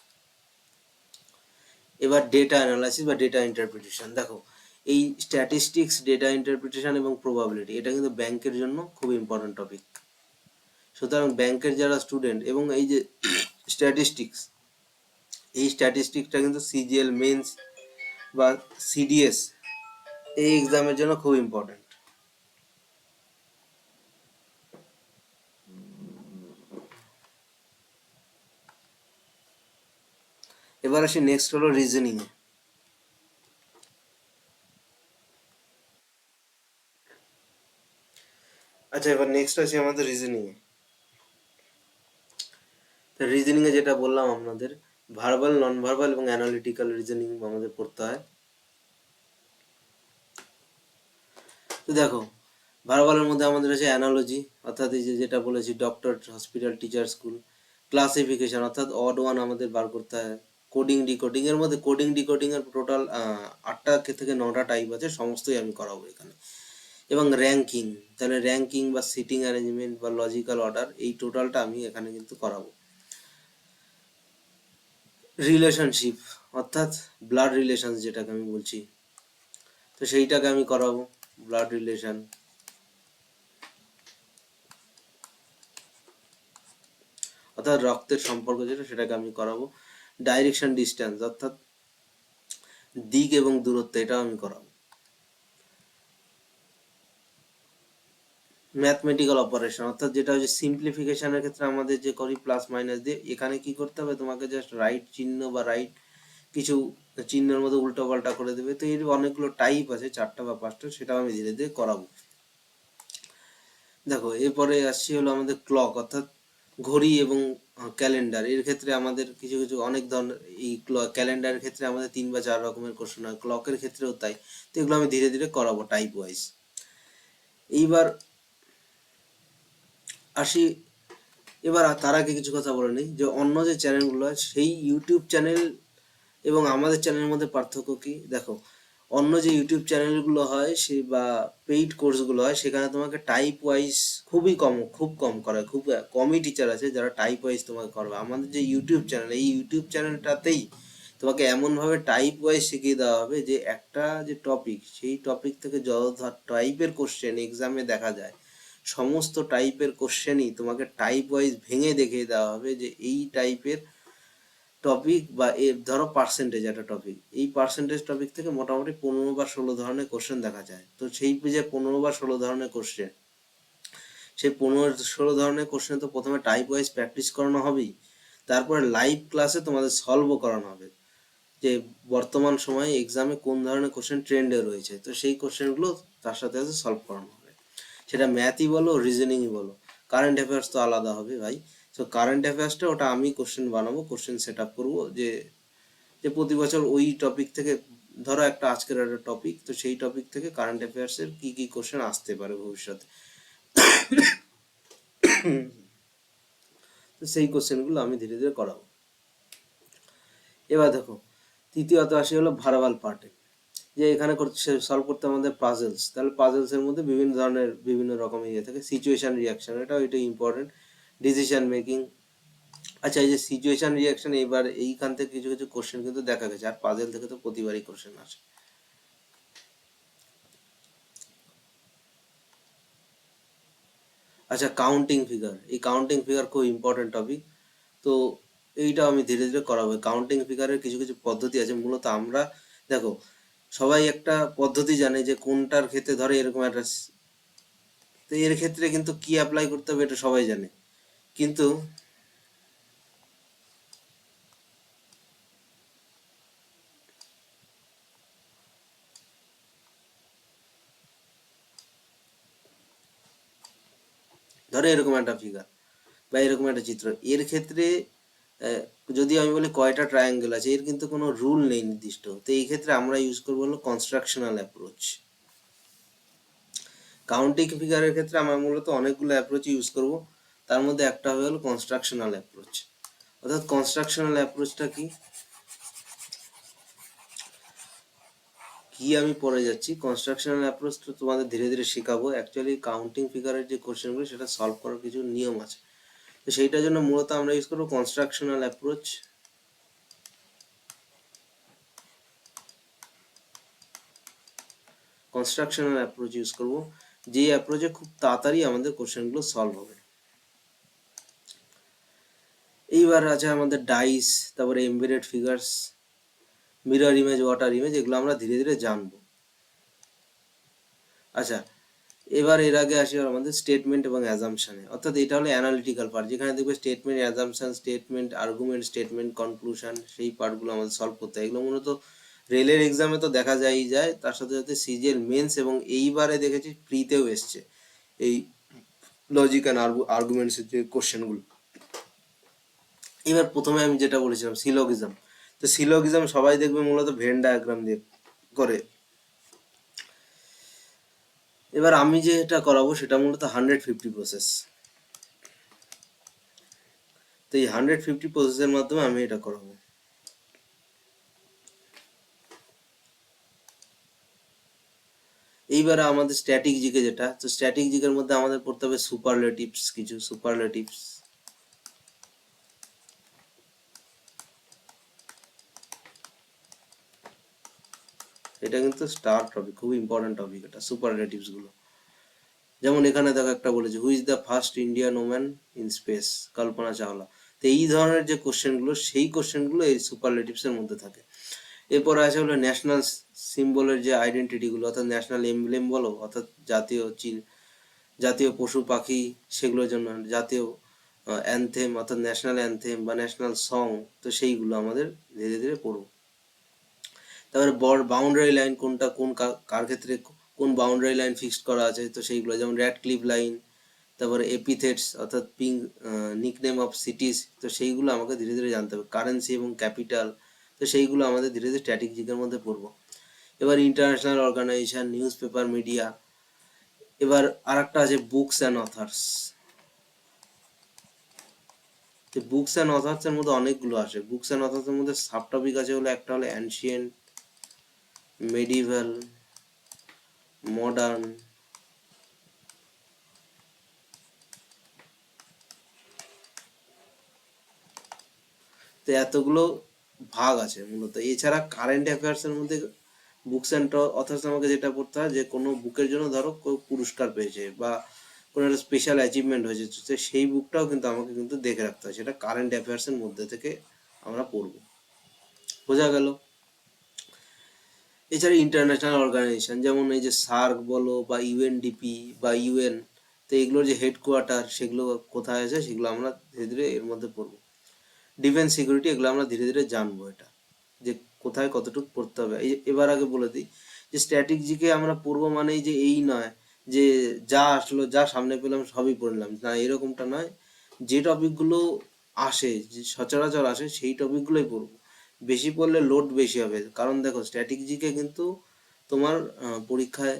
এবার ডেটা অ্যানালাইসিস বা ডেটা ইন্টারপ্রিটেশন। দেখো, এই স্ট্যাটিস্টিক্স, ডেটা ইন্টারপ্রিটেশন এবং প্রবাবিলিটি, এটা কিন্তু ব্যাংকের জন্য খুব ইম্পর্টেন্ট টপিক। সুতরাং ব্যাংকের যারা স্টুডেন্ট, এবং এই যে স্ট্যাটিস্টিক্স, এই স্ট্যাটিস্টিক্সটা কিন্তু সিজিএল মেন্স বা সিডিএস এই এক্সামের জন্য খুব ইম্পর্টেন্ট। এবার আসি নেক্সট হলো রিজনিং এ। আচ্ছা, এবার নেক্সট আছে আমাদের রিজনিং এ। তো রিজনিং এ যেটা বললাম আপনাদের, ভার্বাল, নন ভার্বাল এবং অ্যানালিটিক্যাল রিজনিং আমাদের পড়তে হয়। তো দেখো, ভার্বালের মধ্যে আমাদের আছে অ্যানালজি, অর্থাৎ এই যে যেটা বলেছি doctor, hospital, teacher, school. Classification, অর্থাৎ অড ওয়ান আমাদের বার করতে হয়। কোডিং, ডিকোডিং, এর মধ্যে কোডিং ডিকোডিং এর টোটাল 8টা থেকে 9টা টাইপ আছে, সমস্তই আমি করাবো এখানে। এবং র্যাঙ্কিং, তাহলে র্যাঙ্কিং বা সিটিং অ্যারেঞ্জমেন্ট বা লজিক্যাল অর্ডার, এই টোটালটা আমি এখানে কিন্তু করাবো। রিলেশনশিপ, অর্থাৎ ব্লাড রিলেশন যেটাকে আমি বলছি, তো সেইটাকে আমি করাবো। ব্লাড রিলেশন, অর্থাৎ রক্তের সম্পর্ক যেটা, সেটাকে আমি করাবো। ডাইরেকশন ডিস্টেন্স, অর্থাৎ দিক এবং দূরত্ব, এটাও আমি করাবো। ম্যাথমেটিক্যাল অপারেশন, অর্থাৎ যেটা হচ্ছে সিম্পলিফিকেশনের ক্ষেত্রে আমাদের যে করি প্লাস মাইনাস দিয়ে, এখানে কি করতে হবে, তোমাকে জাস্ট রাইট চিহ্ন বা রাইট কিছু চিহ্নের মধ্যে উল্টো পাল্টা করে দেবে। তো এর অনেকগুলো টাইপ আছে, 4টা বা 5টা, সেটাও আমি ধীরে ধীরে করাবো। দেখো, এরপরে আসছি হলো আমাদের ক্লক, অর্থাৎ ঘড়ি এবং ক্যালেন্ডার। এর ক্ষেত্রে আমাদের কিছু কিছু অনেক ধরনের, এই ক্যালেন্ডারের ক্ষেত্রে আমাদের 3 বা 4 রকমের কোশ্চেন হয়, ক্লকের ক্ষেত্রেও তাই। তো এগুলো আমি ধীরে ধীরে করাবো টাইপ ওয়াইজ। এইবার আসি, এবার তার আগে কিছু কথা বলে নিই, যে অন্য যে চ্যানেলগুলো আছে সেই ইউটিউব চ্যানেল এবং আমাদের চ্যানেলের মধ্যে পার্থক্য কি। দেখো, অন্য যে ইউটিউব চ্যানেলগুলো হয় সে বা পেইড কোর্সগুলো হয়, সেখানে তোমাকে টাইপ ওয়াইজ খুব কম করায়, খুব কমই টিচার আছে যারা টাইপ ওয়াইজ তোমাকে করবে। আমাদের যে ইউটিউব চ্যানেল, এই ইউটিউব চ্যানেলটাতেই তোমাকে এমনভাবে টাইপ ওয়াইজ শিখিয়ে দেওয়া হবে যে একটা যে টপিক, সেই টপিক থেকে যত টাইপের কোশ্চেন এক্সামে দেখা যায়, সমস্ত টাইপের কোশ্চেনই তোমাকে টাইপ ওয়াইজ ভেঙে দেখিয়ে দেওয়া হবে যে এই টাইপের টপিক, বা ধরো পার্সেন্টেজ একটা টপিক, এই পার্সেন্টেজ টপিক থেকে মোটামুটি 15 বা 16 ধরনের কোশ্চেন দেখা যায়। তো সেই যে 15 বা 16 ধরনের কোশ্চেন, সেই 15-16 ধরনের কোশ্চেন তো প্রথমে টাইপ ওয়াইজ প্র্যাকটিস করানো হবেই, তারপরে লাইভ ক্লাসে তোমাদের সলভও করানো হবে যে বর্তমান সময়ে এক্সামে কোন ধরনের কোশ্চেন ট্রেন্ডে রয়েছে। তো সেই কোশ্চেনগুলো তার সাথে সাথে সলভ করানো হবে, সেটা ম্যাথই বলো, রিজনিংই বলো। কারেন্ট অ্যাফেয়ার্স তো আলাদা হবে ভাই। তো কারেন্ট অ্যাফেয়ার্সটা ওটা আমি কোশ্চেন বানাবো, কোশ্চেন সেট আপ করবো, যে যে প্রতি বছর ওই টপিক থেকে, ধরো একটা আজকের একটা টপিক, তো সেই টপিক থেকে কারেন্ট অ্যাফেয়ার্সের কি কি কোশ্চেন আসতে পারে ভবিষ্যতে, তো সেই কোশ্চেনগুলো আমি ধীরে ধীরে করাবো। এবার দেখো, তৃতীয়ত আসি হলো ভার্বাল পার্টে, যে এখানে সলভ করতে আমাদের পাজলস। তাহলে পাজলসের মধ্যে বিভিন্ন ধরনের বিভিন্ন রকমের ইয়ে থাকে। সিচুয়েশন রিয়াকশন, এটা ইম্পর্টেন্ট। Decision making. আচ্ছা, এই যে সিচুয়েশন রিয়াকশন, এইবার এইখান থেকে কিছু কিছু কোশ্চেন কিন্তু দেখা গেছে, আর পাজল থেকে তো প্রতিবারই কোশ্চেন আসে। আচ্ছা, কাউন্টিং ফিগার, এই কাউন্টিং ফিগার খুব ইম্পর্টেন্ট টপিক। তো এইটা আমি ধীরে ধীরে করাবো। কাউন্টিং ফিগারের কিছু কিছু পদ্ধতি আছে। মূলত আমরা, দেখো, সবাই একটা পদ্ধতি জানে যে কোনটার ক্ষেত্রে ধরে এরকম একটা, তো এর ক্ষেত্রে কিন্তু কি অ্যাপ্লাই করতে হবে এটা সবাই জানে, কিন্তু ধরে এরকম একটা ফিগার, বা এরকম একটা চিত্র। এর ক্ষেত্রে আহ, যদি আমি বলি কয়টা ট্রায়াঙ্গেল আছে, এর কিন্তু কোনো রুল নেই নির্দিষ্ট। তো এই ক্ষেত্রে আমরা ইউজ করবো হলো কনস্ট্রাকশনাল অ্যাপ্রোচ। কাউন্টিং ফিগারের ক্ষেত্রে আমরা মূলত অনেকগুলো অ্যাপ্রোচ ইউজ করব, তার মধ্যে একটা হয়ে গেল কনস্ট্রাকশনাল অ্যাপ্রোচ। অর্থাৎ কনস্ট্রাকশনাল অ্যাপ্রোচটা কি, কি আমি পরে যাচ্ছি। কনস্ট্রাকশনাল অ্যাপ্রোচ তো তোমাদের ধীরে ধীরে শেখাবো। অ্যাকচুয়ালি কাউন্টিং ফিগারের যে কোশ্চেনগুলো সেটা সলভ করার কিছু নিয়ম আছে, তো সেইটার জন্য মূলত আমরা ইউজ করবো কনস্ট্রাকশনাল অ্যাপ্রোচ। কনস্ট্রাকশনাল অ্যাপ্রোচ ইউজ করবো, যেই অ্যাপ্রোচে খুব তাড়াতাড়ি আমাদের কোশ্চেনগুলো সলভ হবে। এইবার আছে আমাদের ডাইস, তারপরে embedded figures, mirror image, water image, এগুলো আমরা ধীরে ধীরে জানবো। আচ্ছা, এবার এর আগে আসি আমাদের স্টেটমেন্ট এবং অ্যাজাম্পশনে। অর্থাৎ এটা হলো অ্যানালিটিক্যাল পার্ট, যেখানে দেখবে statement, assumption, statement, argument, statement, conclusion, সেই পার্টগুলো আমাদের সলভ করতে হয়। এগুলো মূলত রেলের এক্সামে তো দেখা যায়, তার সাথে সাথে সিজিএল মেন্স এবং এইবারে দেখেছি প্রিতেও এসছে এই লজিক অ্যান্ড আর্গুমেন্টসের যে কোশ্চেনগুলো। এবার প্রথমে আমি যেটা বলেছিলাম সিলোগিজম, তো সিলোগিজম সবাই দেখবে মূলত ভেন ডায়াগ্রাম দিয়ে করে। এবার আমি যেটা করাবো সেটা মূলত 150 প্রসেস। তো এই 150 প্রসেসের মাধ্যমে আমি এটা করাবো। এইবারে আমাদের স্ট্যাটিক জিকে যেটা, তো স্ট্যাটিক জিকের মধ্যে আমাদের পড়তে হবে সুপারলেটিভস, কিছু সুপারলেটিভস। এটা কিন্তু স্টার টপিক, খুব ইম্পর্টেন্ট টপিক এটা, সুপারলেটিভস গুলো। যেমন এখানে দেখো একটা বলেছে, who is the first Indian woman in space, Kalpana Chawla. তো এই ধরনের যে কোশ্চেনগুলো, সেই কোশ্চেনগুলো এই সুপারলেটিভস এর মধ্যে থাকে। এরপরে আছে হলো ন্যাশনাল সিম্বলের যে আইডেন্টিটি গুলো, অর্থাৎ ন্যাশনাল এমব্লেম বলো, অর্থাৎ জাতীয় পশু পাখি, সেগুলোর জন্য জাতীয় অ্যানথেম, অর্থাৎ ন্যাশনাল অ্যানথেম বা ন্যাশনাল সং, তো সেইগুলো আমাদের ধীরে ধীরে পড়বো। তারপরে বাউন্ডারি লাইন কোনটা, কোন কার ক্ষেত্রে কোন বাউন্ডারি লাইন ফিক্সড করা আছে, তো সেইগুলো যেমন র্যাড ক্লিফ লাইন। তারপরে এপিথেটস, অর্থাৎ নিকনেম অফ সিটিজ, তো সেইগুলো আমাকে ধীরে ধীরে জানতে হবে। কারেন্সি এবং ক্যাপিটাল, তো সেইগুলো আমাদের ধীরে ধীরে স্ট্র্যাটেজিকের মধ্যে পড়বো। এবার international organisation, news paper, media. এবার আর একটা আছে books and authors. Books and authors এর মধ্যে অনেকগুলো আসে। বুকস অ্যান্ড অথার্স এর মধ্যে সাব টপিক আছে হলো, একটা হলো অ্যানশিয়েন্ট, মেডিভেল, মডার্ন। তো এতগুলো ভাগ আছে মূলত। এছাড়া কারেন্ট অ্যাফেয়ার্স এর মধ্যে বুকস অ্যান্ড অথার্স আমাকে যেটা পড়তে হয়, যে কোনো বুকের জন্য ধরো কেউ পুরস্কার পেয়েছে বা কোনো একটা স্পেশাল অ্যাচিভমেন্ট হয়েছে, তো সেই বুকটাও কিন্তু আমাকে কিন্তু দেখে রাখতে হয়, সেটা কারেন্ট অ্যাফেয়ার্স এর মধ্যে থেকে আমরা পড়বো। বোঝা গেল? এছাড়া ইন্টারন্যাশনাল অর্গানাইজেশন, যেমন এই যে সার্ক বলো বা ইউএনডিপি বা ইউএন, তো এগুলোর যে হেডকোয়ার্টার সেগুলো কোথায় আছে, সেগুলো আমরা ধীরে ধীরে এর মধ্যে পড়বো। ডিফেন্স সিকিউরিটি, এগুলো আমরা ধীরে ধীরে জানবো, এটা যে কোথায় কতটুকু পড়তে হবে। এবার আগে বলে দিই যে স্ট্র্যাটেজিকে আমরা পড়বো মানেই যে এই নয় যে যা আসলো যা সামনে পেলাম সবই পড়লাম, না, এরকমটা নয়। যে টপিকগুলো আসে, যে সচরাচর আসে, সেই টপিকগুলোই পড়বো। বেশি পড়লে লোড বেশি হবে, কারণ দেখো স্ট্র্যাটেজিকে কিন্তু তোমার পরীক্ষায়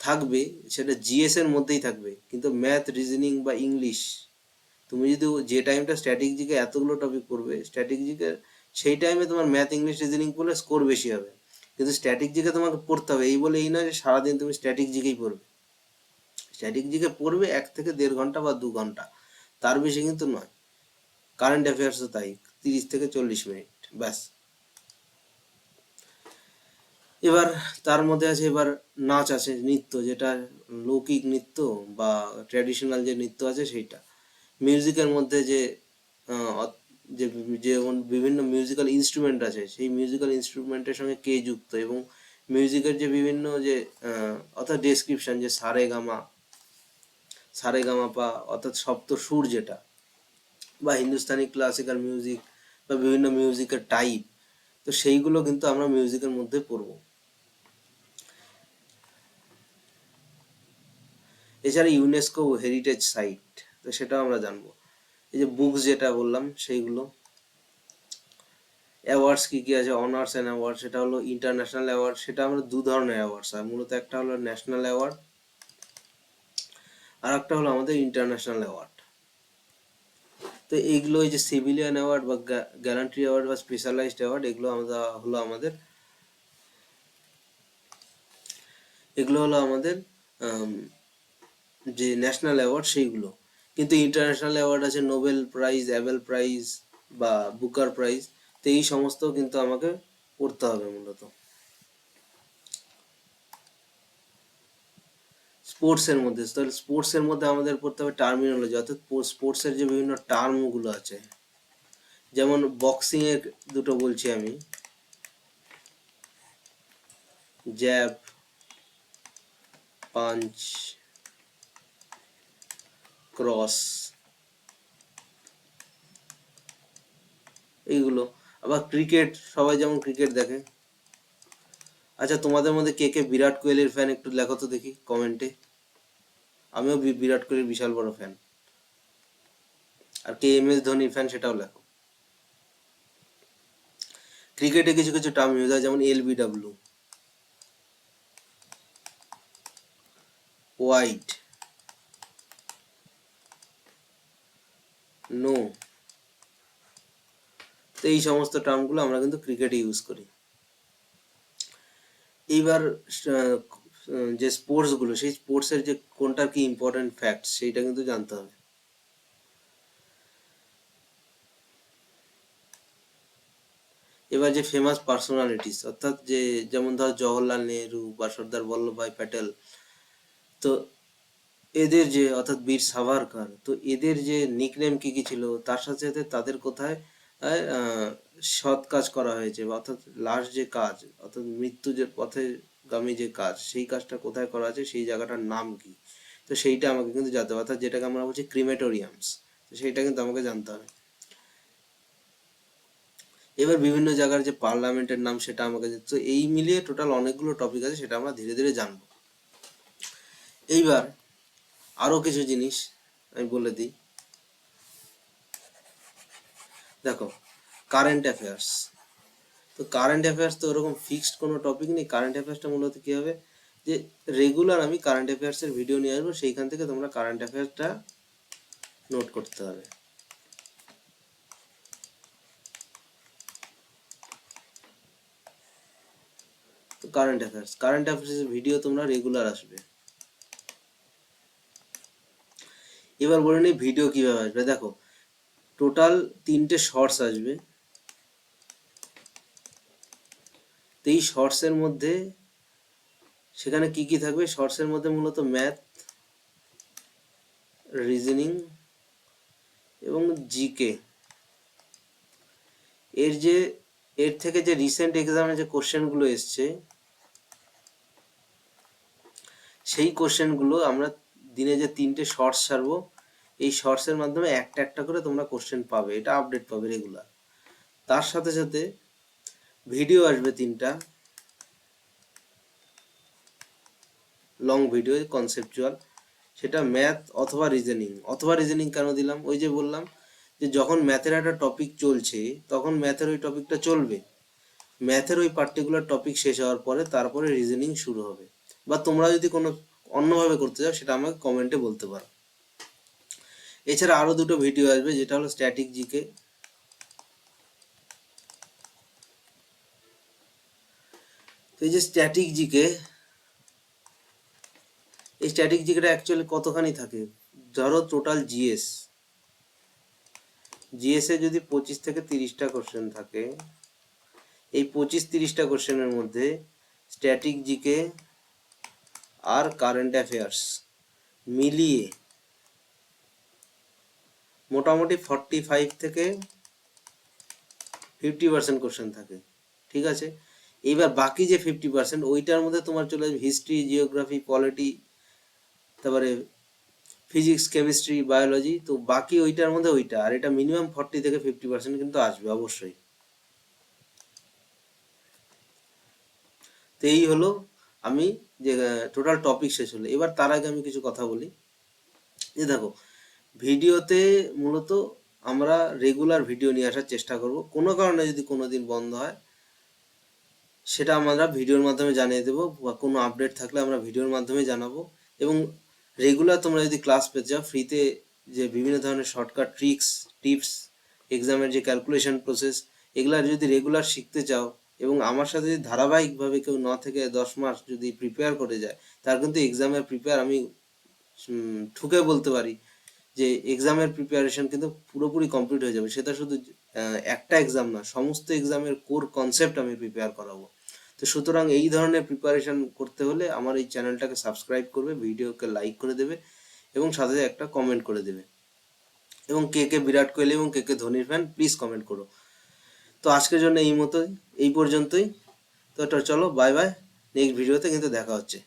থাকবে, সেটা জিএস এর মধ্যেই থাকবে, কিন্তু ম্যাথ, রিজনিং বা ইংলিশ, তুমি যদি যে টাইমটা স্ট্র্যাটেজিকে এতগুলো টপিক পড়বে স্ট্র্যাটেজিকে, সেই টাইমে তোমার ম্যাথ, ইংলিশ, রিজনিং পড়লে স্কোর বেশি হবে। কিন্তু স্ট্র্যাটেজিকে তোমাকে পড়তে হবে, এই বলে এই নয় যে সারাদিন তুমি স্ট্র্যাটেজিকেই পড়বে। স্ট্র্যাটেজিকে পড়বে 1 থেকে 1.5 ঘন্টা বা 2 ঘন্টা, তার বেশি কিন্তু নয়। কারেন্ট অ্যাফেয়ার্সও তাই, 30 থেকে 40 মিনিট, ব্যাস। এবার তার মধ্যে আছে এবার নাচ আছে, নৃত্য, যেটা লৌকিক নৃত্য বা ট্র্যাডিশনাল যে নৃত্য আছে সেইটা। মিউজিকের মধ্যে যে যে যেমন বিভিন্ন মিউজিক্যাল ইনস্ট্রুমেন্ট আছে, সেই মিউজিক্যাল ইনস্ট্রুমেন্টের সঙ্গে কে যুক্ত, এবং মিউজিকের যে বিভিন্ন যে অর্থাৎ ডেসক্রিপশন, যে সারে গামা পা, অর্থাৎ সপ্ত সুর যেটা, বা হিন্দুস্তানি ক্লাসিক্যাল মিউজিক, বা বিভিন্ন মিউজিকের টাইপ, তো সেইগুলো কিন্তু আমরা মিউজিকের মধ্যে পড়বো। এছাড়া ইউনেস্কো হেরিটেজ সাইট, তো সেটাও আমরা জানবো। এই যে বুকস যেটা বললাম সেইগুলো। অ্যাওয়ার্ডস কি কি আছে, অনার্স অ্যান্ড অ্যাওয়ার্ড, সেটা হলো ইন্টারন্যাশনাল অ্যাওয়ার্ড, সেটা আমরা দু ধরনের অ্যাওয়ার্ডস হয় মূলত, একটা হলো ন্যাশনাল অ্যাওয়ার্ড আর একটা হলো আমাদের ইন্টারন্যাশনাল অ্যাওয়ার্ড। তো এইগুলো এই যে সিভিলিয়ান অ্যাওয়ার্ড বা গ্যারান্টি অ্যাওয়ার্ড বা স্পেশালাইজড অ্যাওয়ার্ড, এগুলো আমাদের যে ন্যাশনাল অ্যাওয়ার্ড সেইগুলো। কিন্তু ইন্টারন্যাশনাল অ্যাওয়ার্ড আছে নোবেল প্রাইজ, অ্যাবেল প্রাইজ বা বুকার প্রাইজ, তো এই সমস্ত কিন্তু আমাকে পড়তে হবে মূলত। স্পোর্টসের মধ্যে, তাহলে স্পোর্টসের মধ্যে আমাদের পড়তে হবে টার্মিনোলজি, অর্থাৎ স্পোর্টসের যে বিভিন্ন টার্মগুলো আছে, যেমন বক্সিং এর দুটো বলছি আমি, জ্যাব, পাঞ্চ, ক্রস, এইগুলো। আবার ক্রিকেট, সবাই যেমন ক্রিকেট দেখে। আচ্ছা, তোমাদের মধ্যে কে কে বিরাট কোহলির ফ্যান একটু লেখো তো দেখি কমেন্টে। আমিও বিরাট কোহলির বিশাল বড় ফ্যান। আর কে এম এস ধোনির ফ্যান সেটাও লেখো। ক্রিকেটে কিছু কিছু টার্ম ইউজ হয়, যেমন এলবিডব্লিউ, ওয়াইড, নো, তো এই সমস্ত টার্মগুলো আমরা কিন্তু ক্রিকেটে ইউজ করি। এইবার যে স্পোর্টসগুলো, সেই স্পোর্টসের যে কোনটার কি ইম্পর্টেন্ট ফ্যাক্টস সেইটা কিন্তু জানতে হবে। এবার যে ফেমাস পার্সোনালিটিস, অর্থাৎ যে যেমন ধর জওহরলাল নেহরু বা সর্দার বল্লভভাই প্যাটেল, তো এদের যে, অর্থাৎ বীর সাভারকার, তো এদের যে নিকনেম কি কি ছিল, তার সাথে সাথে তাদের কোথায় সৎ কাজ করা হয়েছে, অর্থাৎ লাস্ট যে কাজ, অর্থাৎ মৃত্যু যে পথে গামী যে কাজ, সেই কাজটা কোথায় করা আছে, সেই জায়গাটার নাম কি, তো সেইটা আমাকে কিন্তু জানতে হবে, অর্থাৎ যেটাকে আমরা বলছি ক্রিমেটোরিয়ামস, তো সেইটা কিন্তু আমাকে জানতে হবে। এবার বিভিন্ন জায়গার যে পার্লামেন্টের নাম সেটা আমাকে, তো এই মিলিয়ে টোটাল অনেকগুলো টপিক আছে, সেটা আমরা ধীরে ধীরে জানবো। এইবার আরো কিছু জিনিস আমি বলে দিই। দেখো, কারেন্ট অ্যাফেয়ার্স, তো কারেন্ট অ্যাফেয়ার্স তো ওরকম ফিক্সড কোনো টপিক নেই। কারেন্ট অ্যাফেয়ার্সটা মূলত কী হবে, যে রেগুলার আমি কারেন্ট অ্যাফেয়ার্সের ভিডিও নিয়ে আসবো, সেইখান থেকে তোমরা কারেন্ট অ্যাফেয়ার্সটা নোট করতে হবে। তো কারেন্ট অ্যাফেয়ার্সের ভিডিও তোমরা রেগুলার আসবে। এবার বলে নিই ভিডিও কীভাবে আসবে। দেখো, টোটাল 3টে শর্টস আসবে। তো এই শর্টসের মধ্যে সেখানে কি কি থাকবে, শর্টসের মধ্যে মূলত ম্যাথ, রিজনিং এবং জিকে। এর থেকে যে রিসেন্ট এক্সামে যে কোশ্চেনগুলো এসছে, সেই কোশ্চেনগুলো আমরা দিনে যে 3টে শর্টস ছাড়বো, এই শর্টসের মাধ্যমে একটা একটা করে তোমরা কোশ্চেন পাবে, এটা আপডেট পাবে রেগুলার। তার সাথে সাথে ভিডিও আসবে 3টা লং ভিডিও, কনসেপচুয়াল, সেটা ম্যাথ অথবা রিজনিং কেন দিলাম, ওই যে বললাম যে যখন ম্যাথের একটা টপিক চলছে, তখন ম্যাথের ওই টপিকটা চলবে, ম্যাথের ওই পার্টিকুলার টপিক শেষ হওয়ার পরে তারপরে রিজনিং শুরু হবে। বা তোমরা যদি কোনো অন্যভাবে করতে চাও, সেটা আমাকে কমেন্টে বলতে পারো। এছাড়া আরো দুটো ভিডিও আসবে, যেটা হলো স্ট্যাটিক জিকে। এই যে স্ট্যাটিক জিকে, এই স্ট্যাটিক জিকেটা অ্যাকচুয়ালি কতখানি থাকে, ধরো টোটাল জিএস এ যদি 25 থেকে 30টা কোশ্চেন থাকে, এই 25-30টা কোশ্চেনের মধ্যে স্ট্যাটিক জিকে আর কারেন্ট অ্যাফেয়ার্স মিলিয়ে মোটামুটি 45 থেকে 50% কোশ্চেন থাকে, ঠিক আছে। এইবার বাকি যে 50%, ওইটার মধ্যে তোমার চলে আসবে হিস্ট্রি, জিওগ্রাফি, পলিটি, তারপরে ফিজিক্স, কেমিস্ট্রি, বায়োলজি, তো বাকি ওইটার মধ্যে ওইটা, আর এটা মিনিমাম 40 থেকে 50% কিন্তু আসবে অবশ্যই। তো এই হলো আমি যে টোটাল টপিক শেষ হলো। এবার তার আগে আমি কিছু কথা বলি, যে দেখো, ভিডিওতে মূলত আমরা রেগুলার ভিডিও নিয়ে আসার চেষ্টা করব। কোনো কারণে যদি কোনো দিন বন্ধ হয় সেটা আমরা ভিডিওর মাধ্যমে জানিয়ে দেবো, বা কোনো আপডেট থাকলে আমরা ভিডিওর মাধ্যমে জানাবো। এবং রেগুলার তোমরা যদি ক্লাস পেতে চাও ফ্রিতে, যে বিভিন্ন ধরনের শর্টকাট ট্রিক্স, টিপস, এক্সামের যে ক্যালকুলেশন প্রসেস, এগুলা যদি রেগুলার শিখতে চাও এবং আমার সাথে যদি ধারাবাহিকভাবে কেউ 9 থেকে 10 মাস যদি প্রিপেয়ার করে যায়, তার কিন্তু এক্সামের প্রিপেয়ার আমি ঠুকে বলতে পারি যে এক্সামের প্রিপারেশন কিন্তু পুরোপুরি কমপ্লিট হয়ে যাবে। সেটা শুধু একটা এক্সাম না, সমস্ত এক্সামের কোর কনসেপ্ট আমি প্রিপেয়ার করাবো। তো সুতরাং এই ধরনের প্রিপারেশন করতে হলে আমার এই চ্যানেলটাকে সাবস্ক্রাইব করবে, ভিডিওকে লাইক করে দেবে এবং সাথে একটা কমেন্ট করে দেবে। এবং কে কে বিরাট কোহলি এবং কে কে ধোনির ফ্যান প্লিজ কমেন্ট করো। তো আজকের জন্য এই পর্যন্তই। তো চলো বাই বাই, নেক্সট ভিডিওতে কিন্তু দেখা হচ্ছে।